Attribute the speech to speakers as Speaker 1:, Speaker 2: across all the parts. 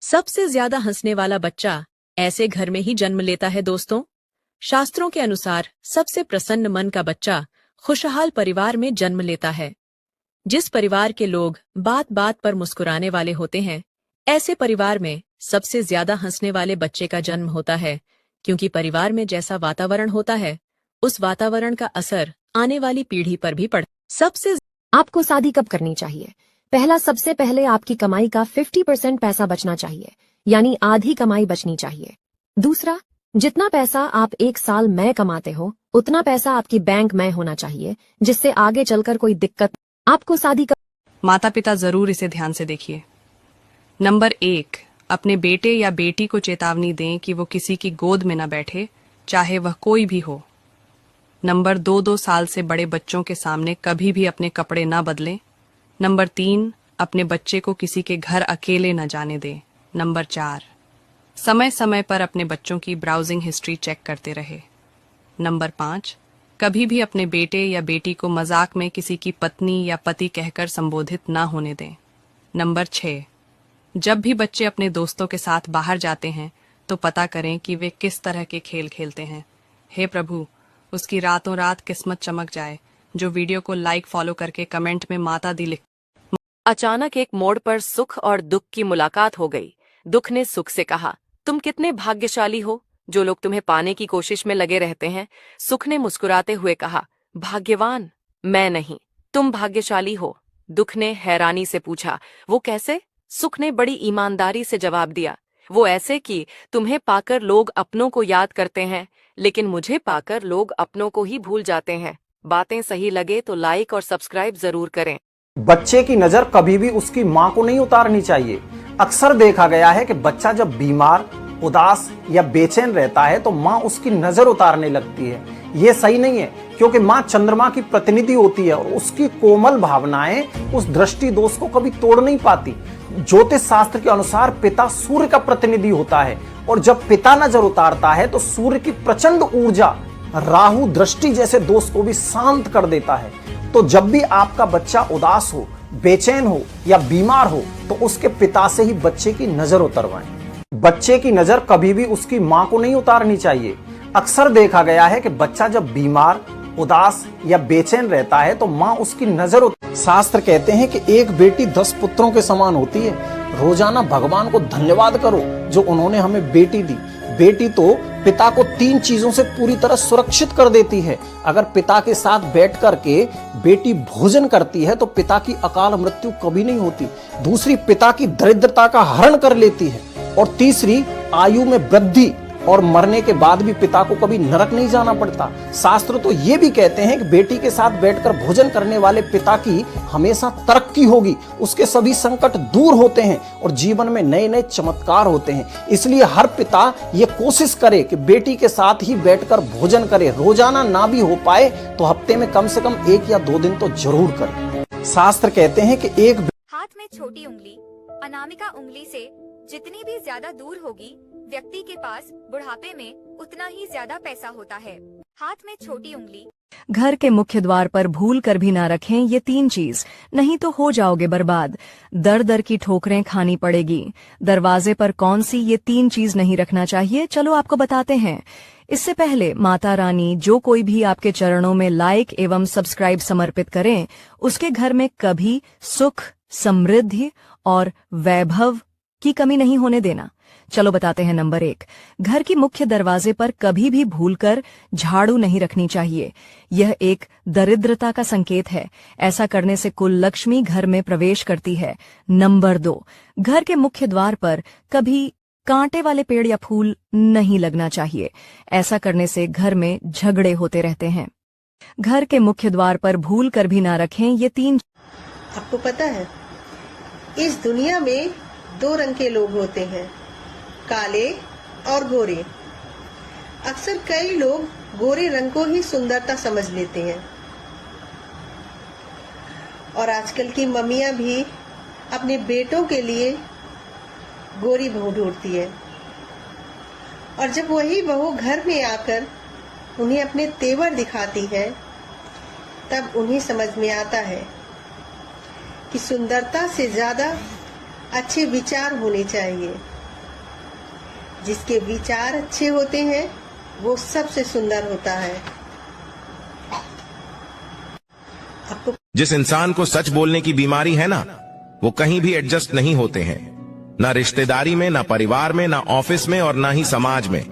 Speaker 1: सबसे ज्यादा हंसने वाला बच्चा ऐसे घर में ही जन्म लेता है दोस्तों। शास्त्रों के अनुसार सबसे प्रसन्न मन का बच्चा खुशहाल परिवार में जन्म लेता है। जिस परिवार के लोग बात बात पर मुस्कुराने वाले होते हैं, ऐसे परिवार में सबसे ज्यादा हंसने वाले बच्चे का जन्म होता है, क्योंकि परिवार में जैसा वातावरण होता है उस वातावरण का असर आने वाली पीढ़ी पर भी पड़ता है। सबसे
Speaker 2: आपको शादी कब करनी चाहिए? पहला, सबसे पहले आपकी कमाई का 50% पैसा बचना चाहिए, यानी आधी कमाई बचनी चाहिए। दूसरा, जितना पैसा आप एक साल में कमाते हो उतना पैसा आपकी बैंक में होना चाहिए, जिससे आगे चलकर कोई दिक्कत। आपको शादी कब?
Speaker 3: माता पिता जरूर इसे ध्यान से देखिए। नंबर 1, अपने बेटे या बेटी को चेतावनी दें कि वो किसी की गोद में न बैठे, चाहे वह कोई भी हो। नंबर 2 साल से बड़े बच्चों के सामने कभी भी अपने कपड़े न बदलें। नंबर 3, अपने बच्चे को किसी के घर अकेले न जाने दें। नंबर 4, समय समय पर अपने बच्चों की ब्राउजिंग हिस्ट्री चेक करते रहे। नंबर 5, कभी भी अपने बेटे या बेटी को मजाक में किसी की पत्नी या पति कहकर संबोधित न होने दें। नंबर 6, जब भी बच्चे अपने दोस्तों के साथ बाहर जाते हैं तो पता करें कि वे किस तरह के खेल खेलते हैं। हे प्रभु, उसकी रातों रात किस्मत चमक जाए जो वीडियो को लाइक फॉलो करके कमेंट में माता दी लिख।
Speaker 4: अचानक एक मोड़ पर सुख और दुख की मुलाकात हो गई। दुख ने सुख से कहा, तुम कितने भाग्यशाली हो जो लोग तुम्हें पाने की कोशिश में लगे रहते हैं। सुख ने मुस्कुराते हुए कहा, भाग्यवान मैं नहीं, तुम भाग्यशाली हो। दुख ने हैरानी से पूछा, वो कैसे? सुख ने बड़ी ईमानदारी से जवाब दिया, वो ऐसे कि तुम्हें पाकर लोग अपनों को याद करते हैं, लेकिन मुझे पाकर लोग अपनों को ही भूल जाते हैं। बातें सही लगे तो लाइक और सब्सक्राइब जरूर करें।
Speaker 5: बच्चे की नजर कभी भी उसकी मां को नहीं उतारनी चाहिए। अक्सर देखा गया है कि बच्चा जब बीमार, उदास या बेचैन रहता है तो मां उसकी नजर उतारने लगती है। यह सही नहीं है, क्योंकि मां चंद्रमा की प्रतिनिधि होती है और उसकी कोमल भावनाएं उस दृष्टि दोष को कभी तोड़ नहीं पाती। ज्योतिष शास्त्र के अनुसार पिता सूर्य का प्रतिनिधि होता है और जब पिता नजर उतारता है तो सूर्य की प्रचंड ऊर्जा राहु दृष्टि जैसे दोष को भी शांत कर देता है। तो जब भी आपका बच्चा उदास हो, बेचैन हो या बीमार हो तो उसके पिता से ही बच्चे की नजर उतरवाएं। बच्चे की नजर कभी भी उसकी मां को नहीं उतारनी चाहिए। अक्सर देखा गया है कि बच्चा जब बीमार, उदास या बेचैन रहता है तो मां उसकी नजर शास्त्र कहते हैं कि एक बेटी 10 पुत्रों के समान होती है। रोजाना भगवान को धन्यवाद करो जो उन्होंने हमें बेटी दी। बेटी तो पिता को 3 चीजों से पूरी तरह सुरक्षित कर देती है। अगर पिता के साथ बैठ करके बेटी भोजन करती है तो पिता की अकाल मृत्यु कभी नहीं होती। दूसरी, पिता की दरिद्रता का हरण कर लेती है। और तीसरी, आयु में वृद्धि और मरने के बाद भी पिता को कभी नरक नहीं जाना पड़ता। शास्त्र तो ये भी कहते हैं कि बेटी के साथ बैठकर भोजन करने वाले पिता की हमेशा तरक्की होगी, उसके सभी संकट दूर होते हैं और जीवन में नए नए चमत्कार होते हैं। इसलिए हर पिता ये कोशिश करे कि बेटी के साथ ही बैठकर भोजन करे। रोजाना ना भी हो पाए तो हफ्ते में कम से कम 1 या 2 दिन तो जरूर करे। शास्त्र कहते हैं कि एक
Speaker 6: हाथ में छोटी उंगली अनामिका उंगली से जितनी भी ज्यादा दूर होगी, व्यक्ति के पास बुढ़ापे में उतना ही ज्यादा पैसा होता है। हाथ में छोटी उंगली।
Speaker 2: घर के मुख्य द्वार पर भूल कर भी ना रखें ये 3 चीज, नहीं तो हो जाओगे बर्बाद। दर दर की ठोकरें खानी पड़ेगी। दरवाजे पर कौन सी ये 3 चीज नहीं रखना चाहिए, चलो आपको बताते हैं। इससे पहले माता रानी जो कोई भी आपके चरणों में लाइक एवं सब्सक्राइब समर्पित करें, उसके घर में कभी सुख, समृद्धि और वैभव की कमी नहीं होने देना। चलो बताते हैं। नंबर 1, घर की मुख्य दरवाजे पर कभी भी भूलकर झाड़ू नहीं रखनी चाहिए। यह एक दरिद्रता का संकेत है। ऐसा करने से कुल लक्ष्मी घर में प्रवेश करती है। नंबर 2, घर के मुख्य द्वार पर कभी कांटे वाले पेड़ या फूल नहीं लगना चाहिए। ऐसा करने से घर में झगड़े होते रहते हैं। घर के मुख्य द्वार पर भूल कर भी ना रखें ये 3।
Speaker 7: आपको पता है, इस दुनिया में 2 रंग के लोग होते हैं, काले और गोरे। अक्सर कई लोग गोरे रंग को ही सुंदरता समझ लेते हैं और आजकल की मम्मियां भी अपने बेटों के लिए गोरी बहू ढूंढती है। और जब वही बहू घर में आकर उन्हें अपने तेवर दिखाती है, तब उन्हें समझ में आता है कि सुंदरता से ज्यादा अच्छे विचार होने चाहिए। जिसके विचार अच्छे होते हैं वो सबसे सुंदर होता है। आपको
Speaker 8: जिस इंसान को सच बोलने की बीमारी है ना, वो कहीं भी एडजस्ट नहीं होते हैं, ना रिश्तेदारी में, ना परिवार में, ना ऑफिस में और ना ही समाज में,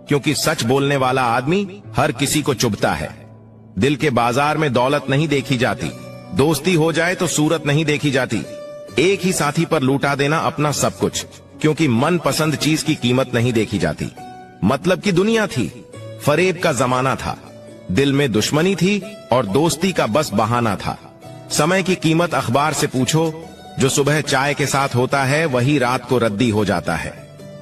Speaker 8: क्योंकि सच बोलने वाला आदमी हर किसी को चुभता है। दिल के बाजार में दौलत नहीं देखी जाती, दोस्ती हो जाए तो सूरत नहीं देखी जाती। एक ही साथी पर लूटा देना अपना सब कुछ, क्योंकि मन पसंद चीज की कीमत नहीं देखी जाती। मतलब की दुनिया थी, फरेब का जमाना था, दिल में दुश्मनी थी और दोस्ती का बस बहाना था। समय की कीमत अखबार से पूछो, जो सुबह चाय के साथ होता है वही रात को रद्दी हो जाता है।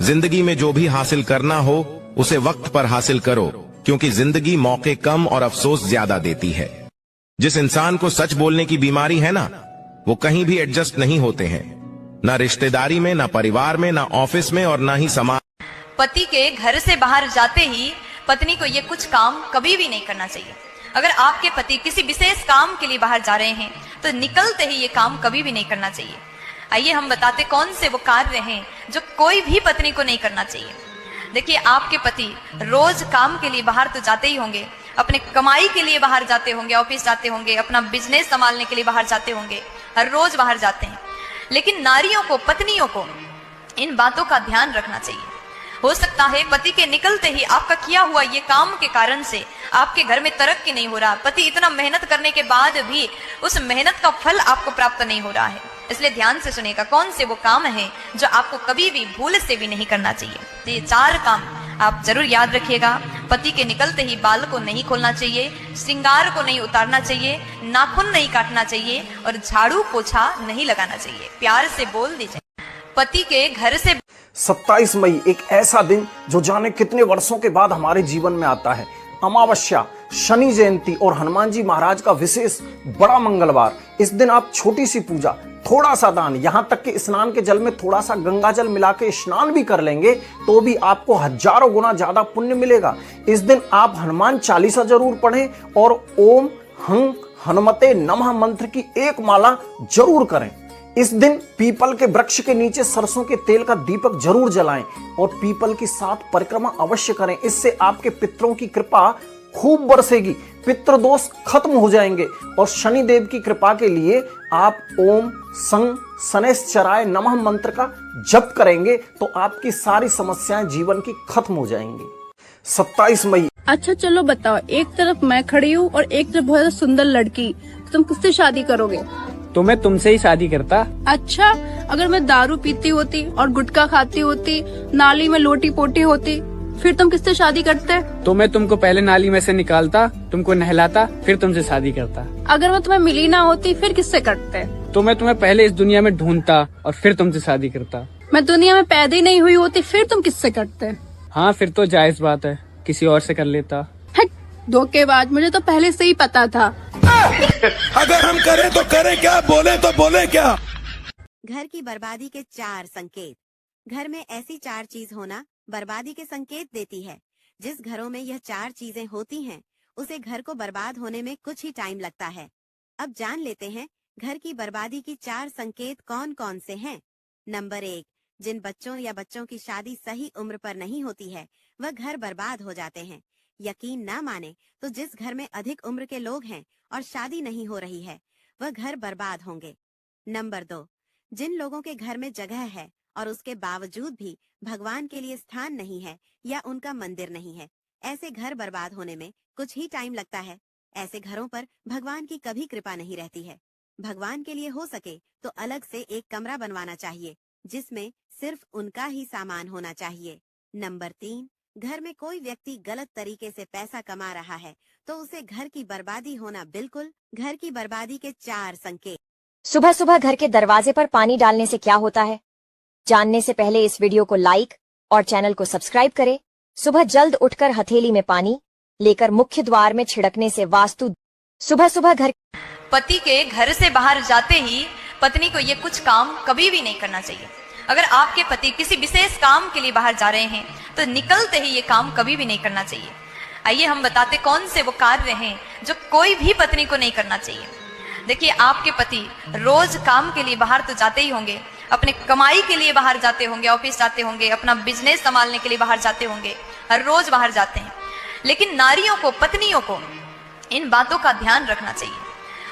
Speaker 8: जिंदगी में जो भी हासिल करना हो उसे वक्त पर हासिल करो, क्योंकि जिंदगी मौके कम और अफसोस ज्यादा देती है। जिस इंसान को सच बोलने की बीमारी है ना, वो कहीं भी एडजस्ट नहीं होते हैं, ना रिश्तेदारी में, ना परिवार में, ना ऑफिस में और ना ही समाज।
Speaker 9: पति के घर से बाहर जाते ही पत्नी को ये कुछ काम कभी भी नहीं करना चाहिए। अगर आपके पति किसी विशेष काम के लिए बाहर जा रहे हैं तो निकलते ही ये काम कभी भी नहीं करना चाहिए। आइए हम बताते कौन से वो कार्य हैं जो कोई भी पत्नी को नहीं करना चाहिए। देखिए, आपके पति रोज काम के लिए बाहर तो जाते ही होंगे, अपने कमाई के लिए बाहर जाते होंगे, ऑफिस जाते होंगे, अपना बिजनेस संभालने के लिए बाहर जाते होंगे, हर रोज बाहर जाते हैं। लेकिन नारियों को, पत्नियों को इन बातों का ध्यान रखना चाहिए। हो सकता है पति के निकलते ही आपका किया हुआ ये काम के कारण से आपके घर में तरक्की नहीं हो रहा, पति इतना मेहनत करने के बाद भी उस मेहनत का फल आपको प्राप्त नहीं हो रहा है। इसलिए ध्यान से सुनेगा कौन से वो काम है जो आपको कभी भी भूल से भी नहीं करना चाहिए। तो ये 4 काम आप जरूर याद रखिएगा। पति के निकलते ही बाल को नहीं खोलना चाहिए, श्रृंगार को नहीं उतारना चाहिए, नाखून नहीं काटना चाहिए और झाड़ू पोछा नहीं लगाना चाहिए। प्यार से बोल दीजिए। पति के घर से
Speaker 5: 27 मई एक ऐसा दिन जो जाने कितने वर्षों के बाद हमारे जीवन में आता है। अमावस्या, शनि जयंती और हनुमान जी महाराज का विशेष बड़ा मंगलवार। इस दिन आप छोटी सी पूजा, थोड़ा सा दान, यहाँ तक कि स्नान के जल में थोड़ा सा गंगा जल मिला के स्नान भी कर लेंगे तो भी आपको हजारों गुना ज्यादा पुण्य मिलेगा। इस दिन आप हनुमान चालीसा जरूर पढ़ें और ओम हं हनुमते नमः मंत्र की एक माला जरूर करें। इस दिन पीपल के वृक्ष के नीचे सरसों के तेल का दीपक जरूर जलाएं और पीपल की 7 परिक्रमा अवश्य करें। इससे आपके पितरों की कृपा खूब बरसेगी, पितृदोष खत्म हो जाएंगे और शनि देव की कृपा के लिए आप ओम सं शनैश्चराय नमः मंत्र का जप करेंगे तो आपकी सारी समस्याएं जीवन की खत्म हो जाएंगी। 27 मई।
Speaker 10: अच्छा चलो बताओ, एक तरफ मैं खड़ी हूँ और एक तरफ बहुत सुंदर लड़की, तुम किससे शादी करोगे?
Speaker 11: तो मैं तुमसे ही शादी करता।
Speaker 10: अच्छा, अगर मैं दारू पीती होती और गुटखा खाती होती, नाली में लोटी पोटी होती, फिर तुम किससे शादी करते?
Speaker 11: तो मैं तुमको पहले नाली में से निकालता, तुमको नहलाता, फिर तुमसे शादी करता।
Speaker 10: अगर मैं तुम्हें मिली ना होती फिर किससे करते?
Speaker 11: तो मैं तुम्हें पहले इस दुनिया में ढूंढता और फिर तुमसे शादी करता।
Speaker 10: मैं दुनिया में पैदा ही नहीं हुई होती फिर तुम किससे करते?
Speaker 11: हाँ, फिर तो जायज बात है, किसी और से कर लेता।
Speaker 10: धोखेबाज, मुझे तो पहले से ही पता था।
Speaker 12: अगर हम करें तो करें क्या, बोले तो बोले क्या।
Speaker 13: घर की बर्बादी के 4 संकेत। घर में ऐसी 4 चीज होना बर्बादी के संकेत देती है। जिस घरों में यह 4 चीजें होती हैं, उसे घर को बर्बाद होने में कुछ ही टाइम लगता है। अब जान लेते हैं घर की बर्बादी की 4 संकेत कौन कौन से हैं। नंबर 1, जिन बच्चों या बच्चों की शादी सही उम्र पर नहीं होती है, वह घर बर्बाद हो जाते हैं। यकीन ना माने तो जिस घर में अधिक उम्र के लोग हैं और शादी नहीं हो रही है, वह घर बर्बाद होंगे। नंबर 2, जिन लोगों के घर में जगह है और उसके बावजूद भी भगवान के लिए स्थान नहीं है या उनका मंदिर नहीं है, ऐसे घर बर्बाद होने में कुछ ही टाइम लगता है। ऐसे घरों पर भगवान की कभी कृपा नहीं रहती है। भगवान के लिए हो सके तो अलग से एक कमरा बनवाना चाहिए जिसमें सिर्फ उनका ही सामान होना चाहिए। नंबर 3, घर में कोई व्यक्ति गलत तरीके से पैसा कमा रहा है तो उसे घर की बर्बादी होना बिल्कुल। घर की बर्बादी के 4 संकेत।
Speaker 14: सुबह सुबह घर के दरवाजे पर पानी डालने से क्या होता है, जानने से पहले इस वीडियो को लाइक और चैनल को सब्सक्राइब करें। सुबह जल्द उठकर हथेली में पानी लेकर मुख्य द्वार में छिड़कने से वास्तु। सुबह सुबह घर
Speaker 9: पति के घर से बाहर जाते ही पत्नी को ये कुछ काम कभी भी नहीं करना चाहिए। अगर आपके पति किसी विशेष काम के लिए बाहर जा रहे हैं तो निकलते ही ये काम कभी भी नहीं करना चाहिए। आइए हम बताते कौन से वो कार्य हैं जो कोई भी पत्नी को नहीं करना चाहिए। देखिए, आपके पति रोज काम के लिए बाहर तो जाते ही होंगे, अपने कमाई के लिए बाहर जाते होंगे, ऑफिस जाते होंगे, अपना बिजनेस संभालने के लिए बाहर जाते होंगे, हर रोज बाहर जाते हैं। लेकिन नारियों को, पत्नियों को इन बातों का ध्यान रखना चाहिए।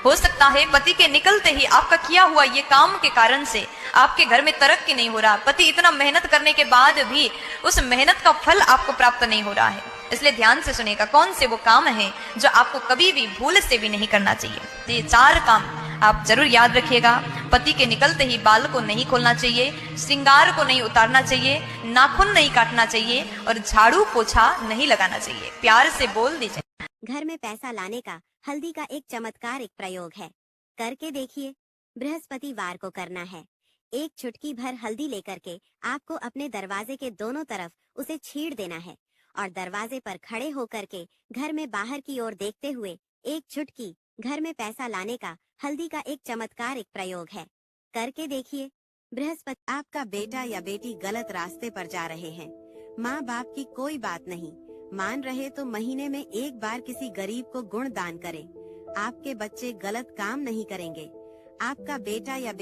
Speaker 9: हो सकता है पति के निकलते ही आपका किया हुआ ये काम के कारण से आपके घर में तरक्की नहीं हो रहा, पति इतना मेहनत करने के बाद भी उस मेहनत का फल आपको प्राप्त नहीं हो रहा है। इसलिए ध्यान से सुनिएगा, कौन से वो काम है जो आपको कभी भी भूल से भी नहीं करना चाहिए। तो ये 4 काम आप जरूर याद रखिएगा। पति के निकलते ही बाल को नहीं खोलना चाहिए, श्रृंगार को नहीं उतारना चाहिए, नाखून नहीं काटना चाहिए और झाड़ू पोछा नहीं लगाना चाहिए। प्यार से बोल दीजिए।
Speaker 13: घर में पैसा लाने का हल्दी का एक चमत्कारिक प्रयोग है, करके देखिए। बृहस्पतिवार को करना है। एक चुटकी भर हल्दी लेकर के आपको अपने दरवाजे के दोनों तरफ उसे छीड़ देना है और दरवाजे पर खड़े होकर के घर में बाहर की ओर देखते हुए एक चुटकी घर में पैसा लाने का हल्दी का एक चमत्कारिक प्रयोग है, करके देखिए। बृहस्पति, आपका बेटा या बेटी गलत रास्ते पर जा रहे हैं, माँ बाप की कोई बात नहीं मान रहे तो महीने में एक बार किसी गरीब को गुण दान करें। आपके बच्चे गलत काम नहीं करेंगे। आपका बेटा या